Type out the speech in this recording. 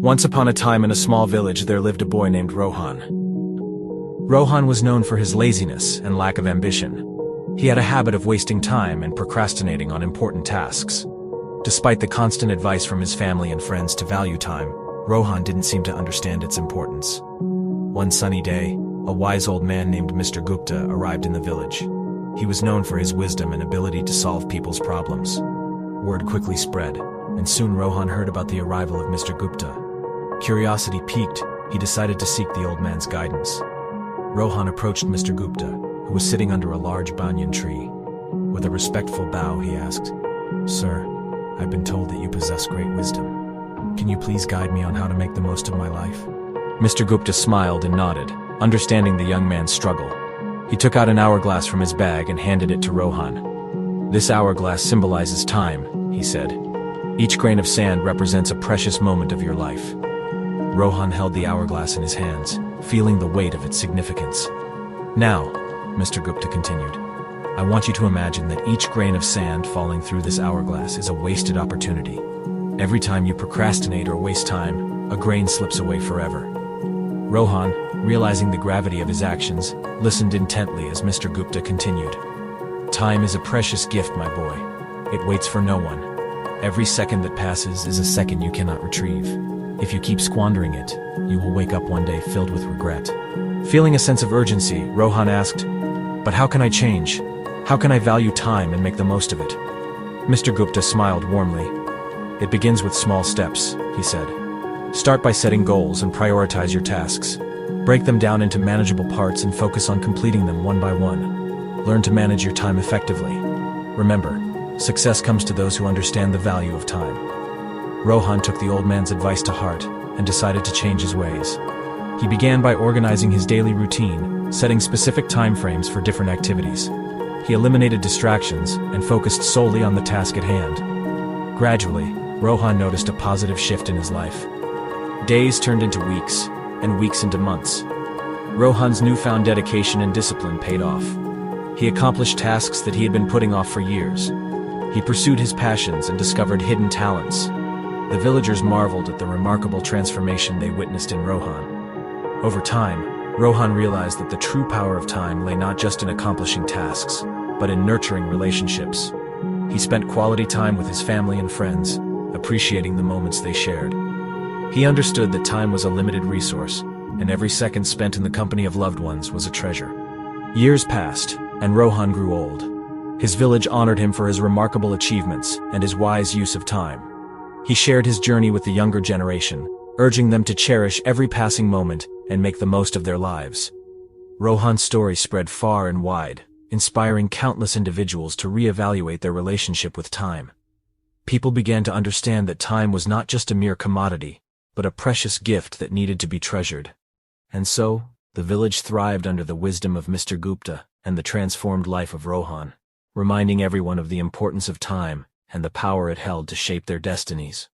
Once upon a time in a small village there lived a boy named Rohan. Rohan was known for his laziness and lack of ambition. He had a habit of wasting time and procrastinating on important tasks. Despite the constant advice from his family and friends to value time, Rohan didn't seem to understand its importance. One sunny day, a wise old man named Mr. Gupta arrived in the village. He was known for his wisdom and ability to solve people's problems. Word quickly spread, and soon Rohan heard about the arrival of Mr. Gupta. Curiosity piqued, he decided to seek the old man's guidance. Rohan approached Mr. Gupta, who was sitting under a large banyan tree. With a respectful bow, he asked, "Sir, I've been told that you possess great wisdom. Can you please guide me on how to make the most of my life?" Mr. Gupta smiled and nodded, understanding the young man's struggle. He took out an hourglass from his bag and handed it to Rohan. "This hourglass symbolizes time," he said. "Each grain of sand represents a precious moment of your life." Rohan held the hourglass in his hands, feeling the weight of its significance. "Now," Mr. Gupta continued, "I want you to imagine that each grain of sand falling through this hourglass is a wasted opportunity. Every time you procrastinate or waste time, a grain slips away forever." Rohan, realizing the gravity of his actions, listened intently as Mr. Gupta continued. "Time is a precious gift, my boy. It waits for no one. Every second that passes is a second you cannot retrieve. If you keep squandering it, you will wake up one day filled with regret." Feeling a sense of urgency, Rohan asked, "But how can I change? How can I value time and make the most of it?" Mr. Gupta smiled warmly. "It begins with small steps," he said. "Start by setting goals and prioritize your tasks. Break them down into manageable parts and focus on completing them one by one. Learn to manage your time effectively. Remember, success comes to those who understand the value of time." Rohan took the old man's advice to heart and decided to change his ways. He began by organizing his daily routine, setting specific time frames for different activities. He eliminated distractions and focused solely on the task at hand. Gradually, Rohan noticed a positive shift in his life. Days turned into weeks, and weeks into months. Rohan's newfound dedication and discipline paid off. He accomplished tasks that he had been putting off for years. He pursued his passions and discovered hidden talents. The villagers marveled at the remarkable transformation they witnessed in Rohan. Over time, Rohan realized that the true power of time lay not just in accomplishing tasks, but in nurturing relationships. He spent quality time with his family and friends, appreciating the moments they shared. He understood that time was a limited resource, and every second spent in the company of loved ones was a treasure. Years passed, and Rohan grew old. His village honored him for his remarkable achievements and his wise use of time. He shared his journey with the younger generation, urging them to cherish every passing moment and make the most of their lives. Rohan's story spread far and wide, inspiring countless individuals to reevaluate their relationship with time. People began to understand that time was not just a mere commodity, but a precious gift that needed to be treasured. And so, the village thrived under the wisdom of Mr. Gupta and the transformed life of Rohan, reminding everyone of the importance of time and the power it held to shape their destinies.